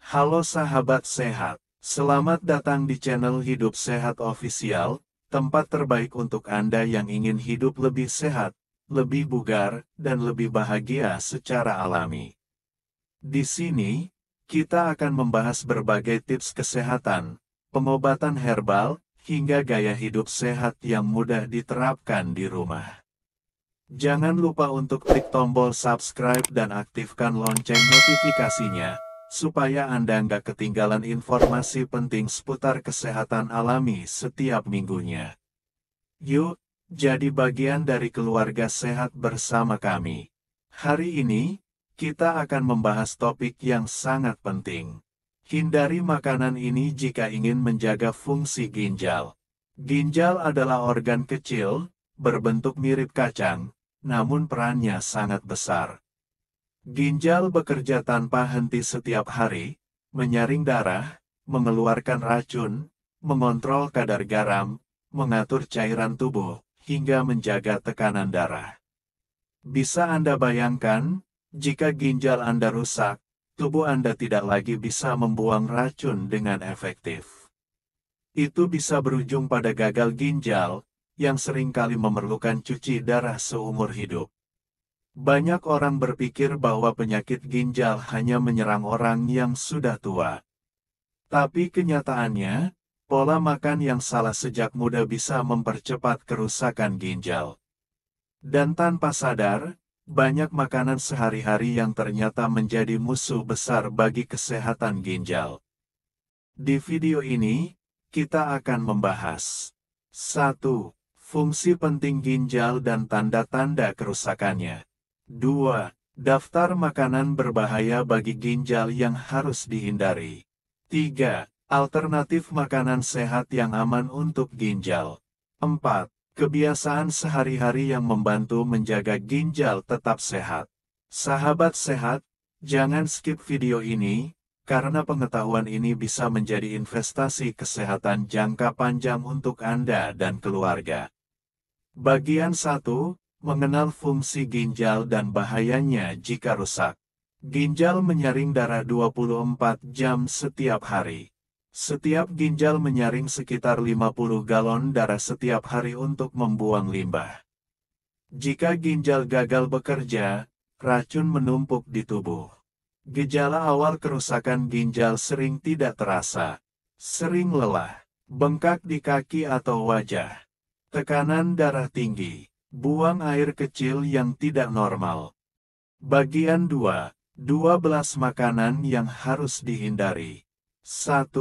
Halo sahabat sehat, selamat datang di channel Hidup Sehat Official, tempat terbaik untuk Anda yang ingin hidup lebih sehat, lebih bugar, dan lebih bahagia secara alami. Di sini, kita akan membahas berbagai tips kesehatan, pengobatan herbal, hingga gaya hidup sehat yang mudah diterapkan di rumah. Jangan lupa untuk klik tombol subscribe dan aktifkan lonceng notifikasinya, supaya Anda nggak ketinggalan informasi penting seputar kesehatan alami setiap minggunya. Yuk, jadi bagian dari keluarga sehat bersama kami. Hari ini, kita akan membahas topik yang sangat penting. Hindari makanan ini jika ingin menjaga fungsi ginjal. Ginjal adalah organ kecil, berbentuk mirip kacang, namun perannya sangat besar. Ginjal bekerja tanpa henti setiap hari, menyaring darah, mengeluarkan racun, mengontrol kadar garam, mengatur cairan tubuh, hingga menjaga tekanan darah. Bisa Anda bayangkan, jika ginjal Anda rusak, tubuh Anda tidak lagi bisa membuang racun dengan efektif. Itu bisa berujung pada gagal ginjal, yang seringkali memerlukan cuci darah seumur hidup. Banyak orang berpikir bahwa penyakit ginjal hanya menyerang orang yang sudah tua. Tapi kenyataannya, pola makan yang salah sejak muda bisa mempercepat kerusakan ginjal. Dan tanpa sadar, banyak makanan sehari-hari yang ternyata menjadi musuh besar bagi kesehatan ginjal. Di video ini, kita akan membahas 1. Fungsi penting ginjal dan tanda-tanda kerusakannya. 2. Daftar makanan berbahaya bagi ginjal yang harus dihindari. 3. Alternatif makanan sehat yang aman untuk ginjal. 4. Kebiasaan sehari-hari yang membantu menjaga ginjal tetap sehat. Sahabat sehat, jangan skip video ini, karena pengetahuan ini bisa menjadi investasi kesehatan jangka panjang untuk Anda dan keluarga. Bagian 1. Mengenal fungsi ginjal dan bahayanya jika rusak. Ginjal menyaring darah 24 jam setiap hari. Setiap ginjal menyaring sekitar 50 galon darah setiap hari untuk membuang limbah. Jika ginjal gagal bekerja, racun menumpuk di tubuh. Gejala awal kerusakan ginjal sering tidak terasa. Sering lelah, bengkak di kaki atau wajah, tekanan darah tinggi, buang air kecil yang tidak normal. Bagian 2. 12 makanan yang harus dihindari. 1.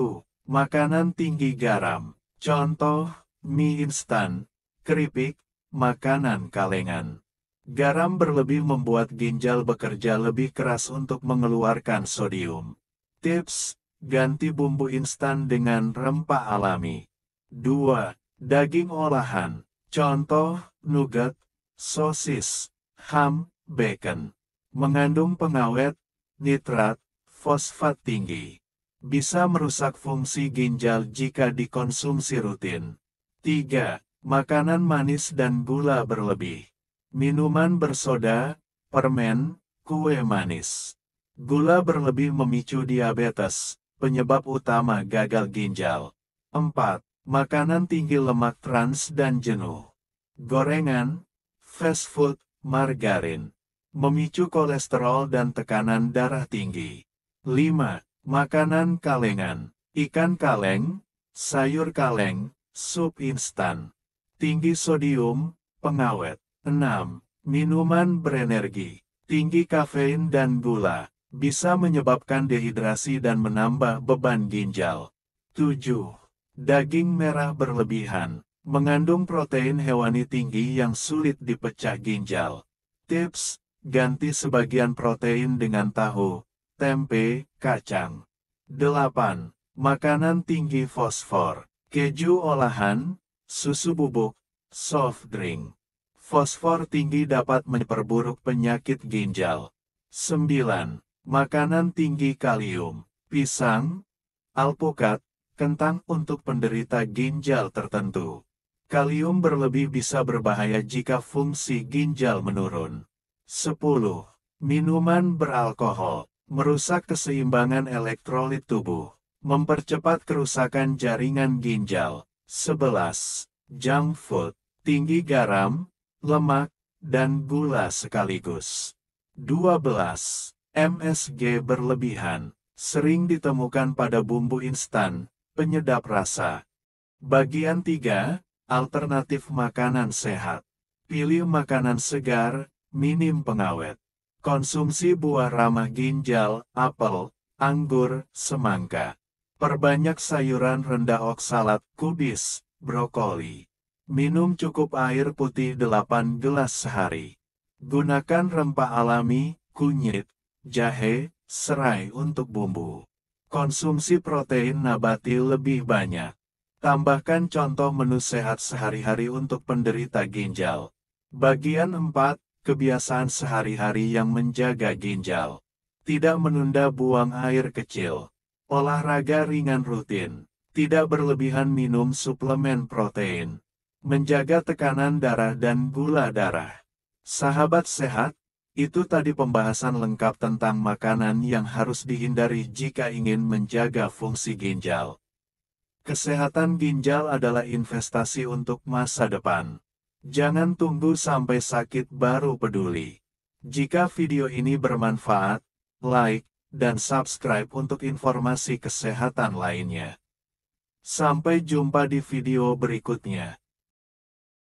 Makanan tinggi garam. Contoh, mie instan, keripik, makanan kalengan. Garam berlebih membuat ginjal bekerja lebih keras untuk mengeluarkan sodium. Tips, ganti bumbu instan dengan rempah alami. 2. Daging olahan. Contoh, nugget, sosis, ham, bacon. Mengandung pengawet, nitrat, fosfat tinggi. Bisa merusak fungsi ginjal jika dikonsumsi rutin. 3. Makanan manis dan gula berlebih. Minuman bersoda, permen, kue manis. Gula berlebih memicu diabetes, penyebab utama gagal ginjal. 4. Makanan tinggi lemak trans dan jenuh. Gorengan, fast food, margarin. Memicu kolesterol dan tekanan darah tinggi. 5. Makanan kalengan. Ikan kaleng, sayur kaleng, sup instan. Tinggi sodium, pengawet. 6. Minuman berenergi. Tinggi kafein dan gula. Bisa menyebabkan dehidrasi dan menambah beban ginjal. 7. Daging merah berlebihan. Mengandung protein hewani tinggi yang sulit dipecah ginjal. Tips, ganti sebagian protein dengan tahu, tempe, kacang. 8. Makanan tinggi fosfor. Keju olahan, susu bubuk, soft drink. Fosfor tinggi dapat memperburuk penyakit ginjal. 9. Makanan tinggi kalium. Pisang, alpukat, kentang untuk penderita ginjal tertentu. Kalium berlebih bisa berbahaya jika fungsi ginjal menurun. 10. Minuman beralkohol. merusak keseimbangan elektrolit tubuh, mempercepat kerusakan jaringan ginjal. 11. Junk food, tinggi garam, lemak, dan gula sekaligus. 12. MSG berlebihan, sering ditemukan pada bumbu instan, penyedap rasa. Bagian 3. Alternatif makanan sehat. Pilih makanan segar, minim pengawet. Konsumsi buah ramah ginjal, apel, anggur, semangka. Perbanyak sayuran rendah oksalat, kubis, brokoli. Minum cukup air putih 8 gelas sehari. Gunakan rempah alami, kunyit, jahe, serai untuk bumbu. Konsumsi protein nabati lebih banyak. Tambahkan contoh menu sehat sehari-hari untuk penderita ginjal. Bagian 4. Kebiasaan sehari-hari yang menjaga ginjal. Tidak menunda buang air kecil. Olahraga ringan rutin. Tidak berlebihan minum suplemen protein. Menjaga tekanan darah dan gula darah. Sahabat sehat, itu tadi pembahasan lengkap tentang makanan yang harus dihindari jika ingin menjaga fungsi ginjal. Kesehatan ginjal adalah investasi untuk masa depan. Jangan tunggu sampai sakit baru peduli. Jika video ini bermanfaat, like, dan subscribe untuk informasi kesehatan lainnya. Sampai jumpa di video berikutnya.